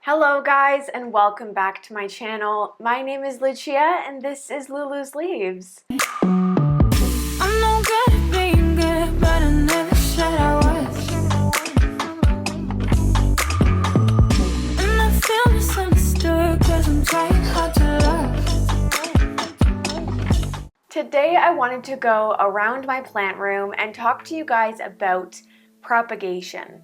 Hello guys and welcome back to my channel. My name is Lucia and this is Lulu's Leaves. I'm no good at being good, but I never said I was. And I feel misunderstood, cause I'm trying hard to love. Today I wanted to go around my plant room and talk to you guys about propagation.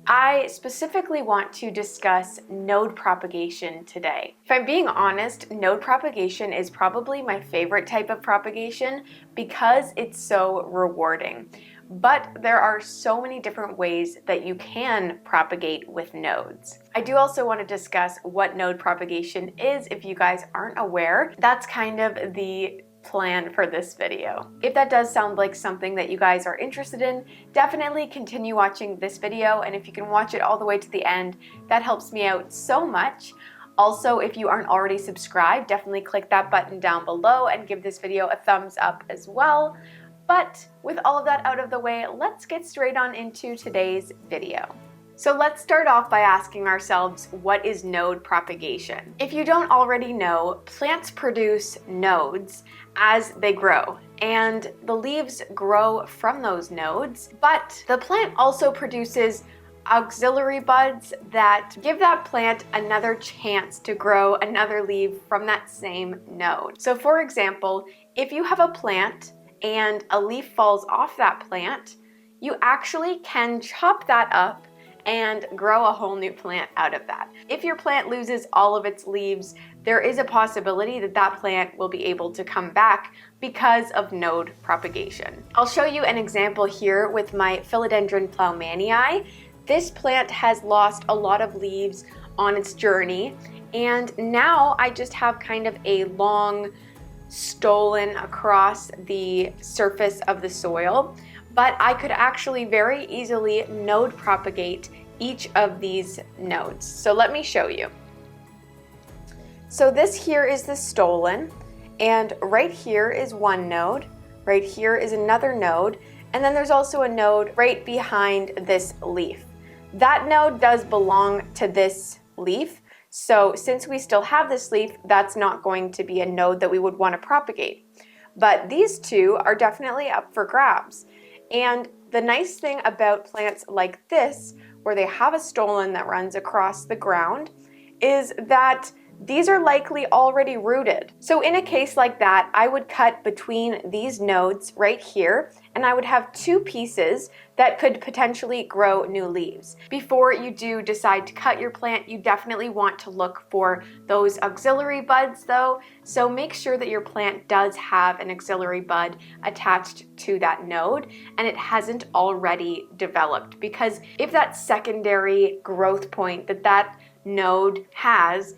I specifically want to discuss node propagation today. If I'm being honest, node propagation is probably my favorite type of propagation because it's so rewarding. But there are so many different ways that you can propagate with nodes. I do also want to discuss what node propagation is if you guys aren't aware. That's kind of the plan for this video. If that does sound like something that you guys are interested in, definitely continue watching this video, and if you can watch it all the way to the end, that helps me out so much. Also, if you aren't already subscribed, definitely click that button down below and give this video a thumbs up as well. But with all of that out of the way, let's get straight on into today's video. So let's start off by asking ourselves, what is node propagation? If you don't already know, plants produce nodes as they grow, and the leaves grow from those nodes, but the plant also produces auxiliary buds that give that plant another chance to grow another leaf from that same node. So for example, if you have a plant and a leaf falls off that plant, you actually can chop that up and grow a whole new plant out of that. If your plant loses all of its leaves, there is a possibility that that plant will be able to come back because of node propagation. I'll show you an example here with my Philodendron ploumanii. This plant has lost a lot of leaves on its journey, and now I just have kind of a long stolon across the surface of the soil. But I could actually very easily node propagate each of these nodes. So let me show you. So this here is the stolon, and right here is one node, right here is another node, and then there's also a node right behind this leaf. That node does belong to this leaf, so since we still have this leaf, that's not going to be a node that we would want to propagate. But these two are definitely up for grabs. And the nice thing about plants like this, where they have a stolon that runs across the ground, is that these are likely already rooted. So in a case like that, I would cut between these nodes right here, and I would have two pieces that could potentially grow new leaves. Before you do decide to cut your plant, you definitely want to look for those auxiliary buds though. So make sure that your plant does have an auxiliary bud attached to that node and it hasn't already developed. Because if that secondary growth point that node has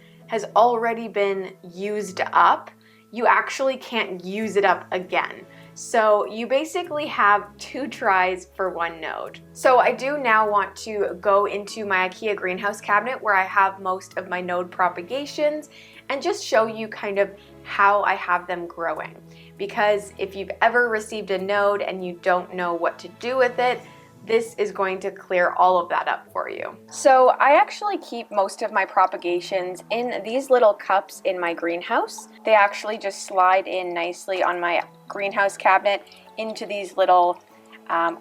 already been used up, you actually can't use it up again. So you basically have two tries for one node. So I do now want to go into my IKEA greenhouse cabinet where I have most of my node propagations and just show you kind of how I have them growing. Because if you've ever received a node and you don't know what to do with it, this is going to clear all of that up for you. So I actually keep most of my propagations in these little cups in my greenhouse. They actually just slide in nicely on my greenhouse cabinet into these little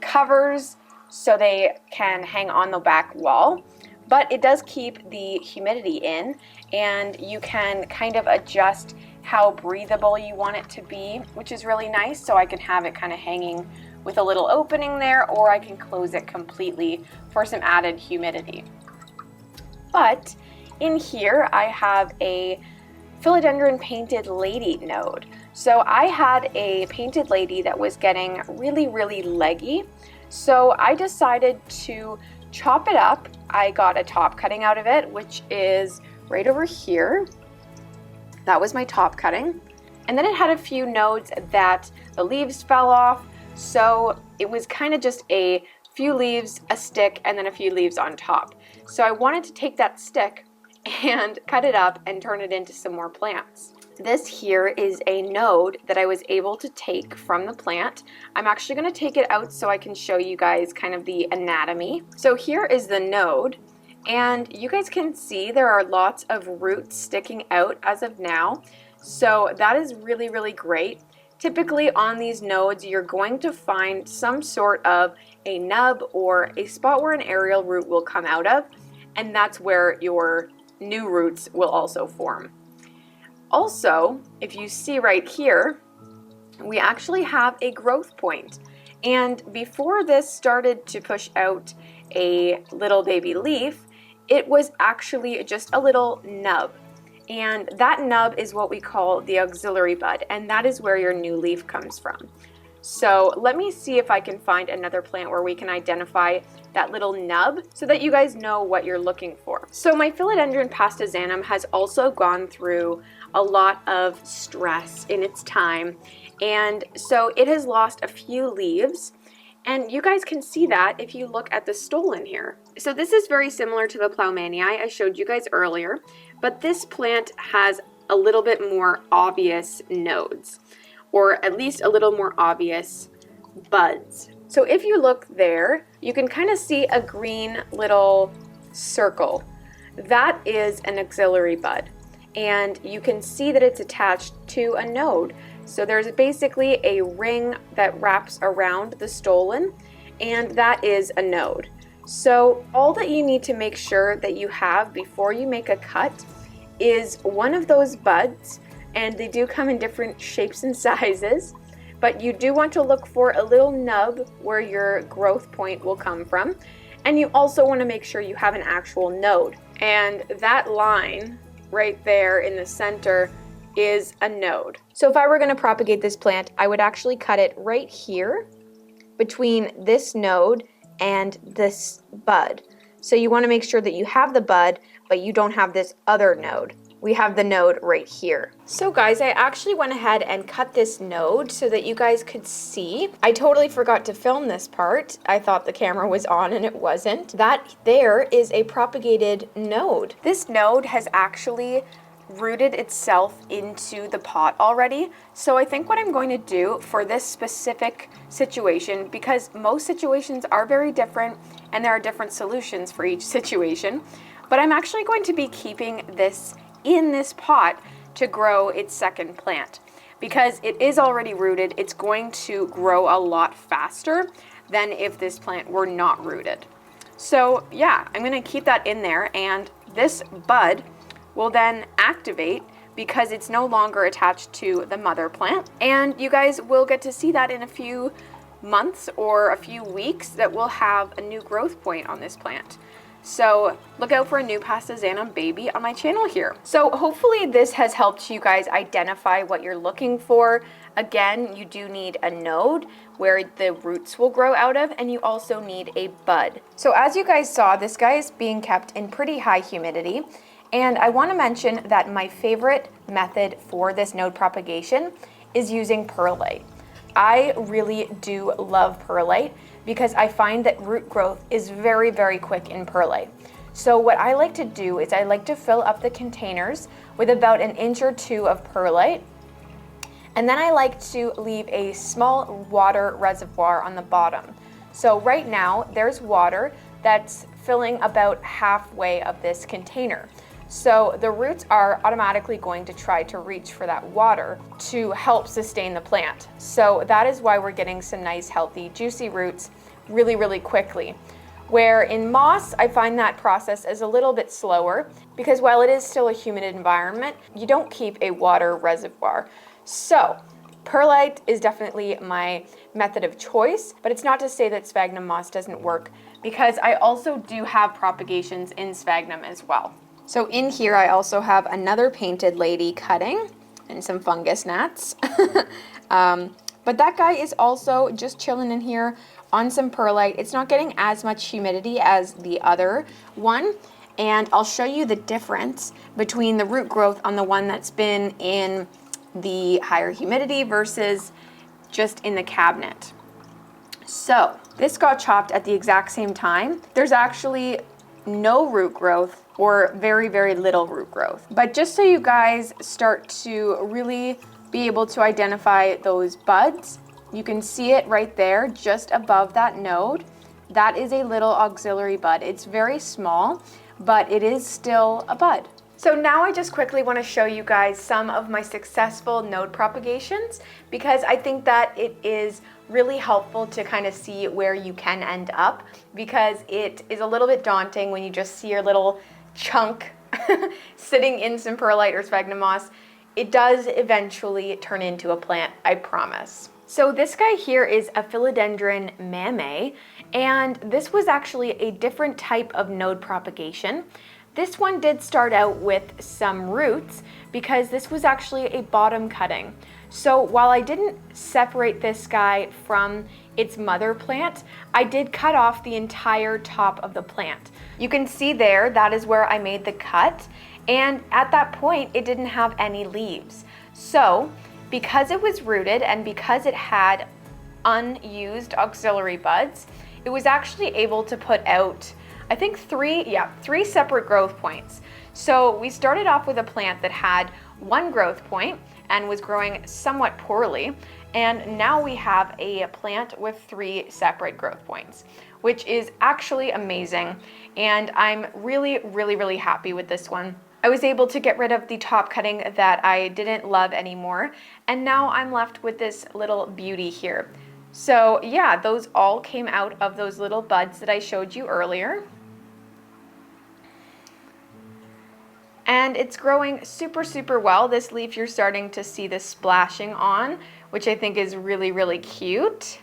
covers so they can hang on the back wall. But it does keep the humidity in, and you can kind of adjust how breathable you want it to be, which is really nice. So I can have it kind of hanging with a little opening there, or I can close it completely for some added humidity. But in here I have a Philodendron painted lady node. So I had a painted lady that was getting really leggy, so I decided to chop it up. I got a top cutting out of it, which is right over here. That was my top cutting, and then it had a few nodes that the leaves fell off. So it was kind of just a few leaves, a stick, and then a few leaves on top. So I wanted to take that stick and cut it up and turn it into some more plants. This here is a node that I was able to take from the plant. I'm actually going to take it out so I can show you guys kind of the anatomy. So here is the node, And you guys can see there are lots of roots sticking out as of now. So that is really, really great. Typically on these nodes, you're going to find some sort of a nub or a spot where an aerial root will come out of, and that's where your new roots will also form. Also, if you see right here, we actually have a growth point. And before this started to push out a little baby leaf, it was actually just a little nub. And that nub is what we call the auxiliary bud, and that is where your new leaf comes from. So let me see if I can find another plant where we can identify that little nub so that you guys know what you're looking for. So my philodendron pastazanum has also gone through a lot of stress in its time, and so it has lost a few leaves. And you guys can see that if you look at the stolon here. So this is very similar to the Ploumanii I showed you guys earlier, but this plant has a little bit more obvious nodes, or at least a little more obvious buds. So if you look there, you can kind of see a green little circle. That is an auxiliary bud, and you can see that it's attached to a node. So there's basically a ring that wraps around the stolon, and that is a node. So all that you need to make sure that you have before you make a cut is one of those buds, and they do come in different shapes and sizes, but you do want to look for a little nub where your growth point will come from, and you also want to make sure you have an actual node. And that line right there in the center is a node. So if I were going to propagate this plant, I would actually cut it right here between this node and this bud. So you want to make sure that you have the bud, but you don't have this other node. We have the node right here. So guys, I actually went ahead and cut this node so that you guys could see. I totally forgot to film this part. I thought the camera was on and it wasn't. That there is a propagated node. This node has actually rooted itself into the pot already. So I think what I'm going to do for this specific situation, because most situations are very different and there are different solutions for each situation, but I'm actually going to be keeping this in this pot to grow its second plant. Because it is already rooted, it's going to grow a lot faster than if this plant were not rooted. So yeah, I'm going to keep that in there, and this bud will then activate because it's no longer attached to the mother plant. And you guys will get to see that in a few months or a few weeks that we'll have a new growth point on this plant. So look out for a new pastazanum baby on my channel here. So hopefully this has helped you guys identify what you're looking for. Again, you do need a node where the roots will grow out of, and you also need a bud. So as you guys saw, this guy is being kept in pretty high humidity. And I want to mention that my favorite method for this node propagation is using perlite. I really do love perlite because I find that root growth is very, very quick in perlite. So what I like to do is I like to fill up the containers with about 1 inch or 2 of perlite. And then I like to leave a small water reservoir on the bottom. So right now there's water that's filling about halfway of this container. So the roots are automatically going to try to reach for that water to help sustain the plant. So that is why we're getting some nice, healthy, juicy roots really, really quickly. Where in moss, I find that process is a little bit slower because while it is still a humid environment, you don't keep a water reservoir. So perlite is definitely my method of choice, but it's not to say that sphagnum moss doesn't work because I also do have propagations in sphagnum as well. So in here, I also have another painted lady cutting and some fungus gnats. But that guy is also just chilling in here on some perlite. It's not getting as much humidity as the other one. And I'll show you the difference between the root growth on the one that's been in the higher humidity versus just in the cabinet. So this got chopped at the exact same time. There's actually no root growth or very, very little root growth. But just so you guys start to really be able to identify those buds, you can see it right there just above that node. That is a little auxiliary bud. It's very small, but it is still a bud. So now I just quickly want to show you guys some of my successful node propagations, because I think that it is really helpful to kind of see where you can end up, because it is a little bit daunting when you just see your little chunk sitting in some perlite or sphagnum moss. It does eventually turn into a plant, I promise. So this guy here is a philodendron mammae, and this was actually a different type of node propagation. This one did start out with some roots because this was actually a bottom cutting. So while I didn't separate this guy from its mother plant, I did cut off the entire top of the plant. You can see there, that is where I made the cut. And at that point, it didn't have any leaves. So because it was rooted and because it had unused auxiliary buds, it was actually able to put out, I think three separate growth points. So we started off with a plant that had one growth point and was growing somewhat poorly. And now we have a plant with 3 separate growth points, which is actually amazing. And I'm really, really, really happy with this one. I was able to get rid of the top cutting that I didn't love anymore. And now I'm left with this little beauty here. So yeah, those all came out of those little buds that I showed you earlier. And it's growing super, super well. This leaf you're starting to see the splashing on, which I think is really, really cute.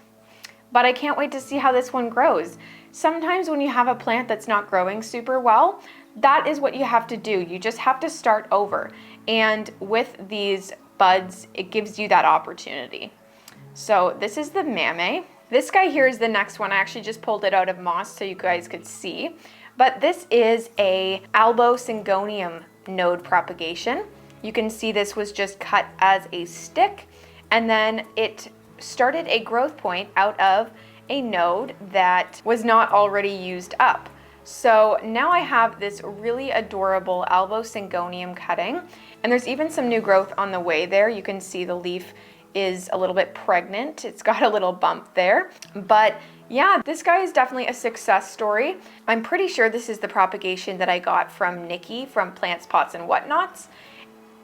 But I can't wait to see how this one grows. Sometimes when you have a plant that's not growing super well, that is what you have to do. You just have to start over. And with these buds, it gives you that opportunity. So this is the mammae. This guy here is the next one. I actually just pulled it out of moss so you guys could see. But this is a Syngonium node propagation. You can see this was just cut as a stick, and then it started a growth point out of a node that was not already used up. So now I have this really adorable Syngonium cutting, and there's even some new growth on the way there. You can see the leaf is a little bit pregnant. It's got a little bump there, but yeah, this guy is definitely a success story. I'm pretty sure this is the propagation that I got from Nikki from Plants, Pots, and Whatnots.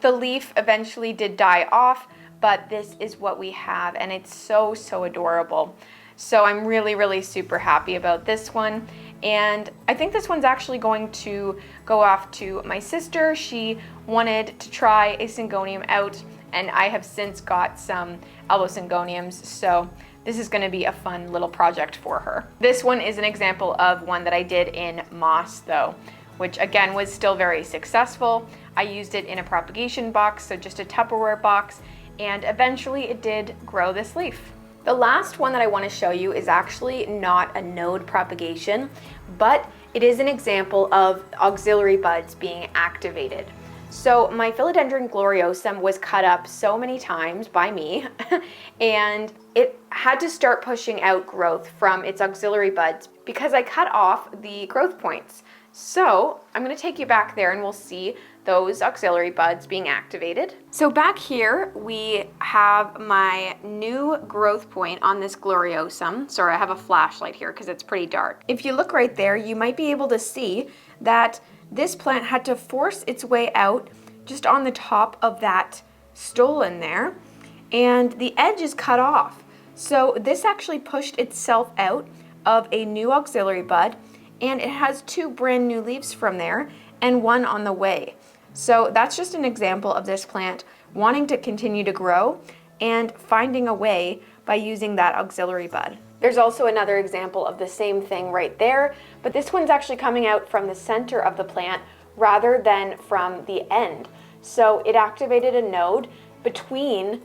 The leaf eventually did die off, but this is what we have, and it's so, so adorable. So I'm really, really super happy about this one. And I think this one's actually going to go off to my sister. She wanted to try a Syngonium out, and I have since got some Syngoniums. So this is going to be a fun little project for her. This one is an example of one that I did in moss though, which again was still very successful. I used it in a propagation box, so just a Tupperware box, and eventually it did grow this leaf. The last one that I want to show you is actually not a node propagation, but it is an example of auxiliary buds being activated. So my Philodendron gloriosum was cut up so many times by me and it had to start pushing out growth from its auxiliary buds because I cut off the growth points. So I'm going to take you back there and we'll see those auxiliary buds being activated. So back here we have my new growth point on this gloriosum. Sorry, I have a flashlight here because it's pretty dark. If you look right there, you might be able to see that this plant had to force its way out just on the top of that stolon there, and the edge is cut off. So this actually pushed itself out of a new auxiliary bud, and it has 2 brand new leaves from there and 1 on the way. So that's just an example of this plant wanting to continue to grow and finding a way by using that auxiliary bud. There's also another example of the same thing right there, but this one's actually coming out from the center of the plant rather than from the end. So it activated a node between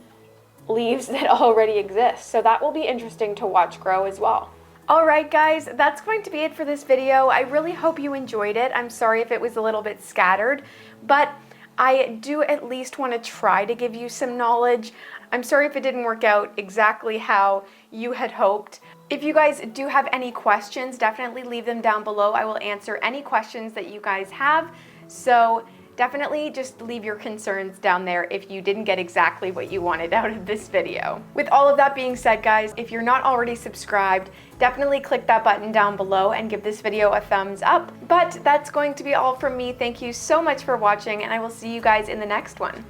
leaves that already exist. So that will be interesting to watch grow as well. All right, guys, that's going to be it for this video. I really hope you enjoyed it. I'm sorry if it was a little bit scattered, but I do at least want to try to give you some knowledge. I'm sorry if it didn't work out exactly how you had hoped. If you guys do have any questions, definitely leave them down below. I will answer any questions that you guys have. So definitely just leave your concerns down there if you didn't get exactly what you wanted out of this video. With all of that being said, guys, if you're not already subscribed, definitely click that button down below and give this video a thumbs up. But that's going to be all from me. Thank you so much for watching, and I will see you guys in the next one.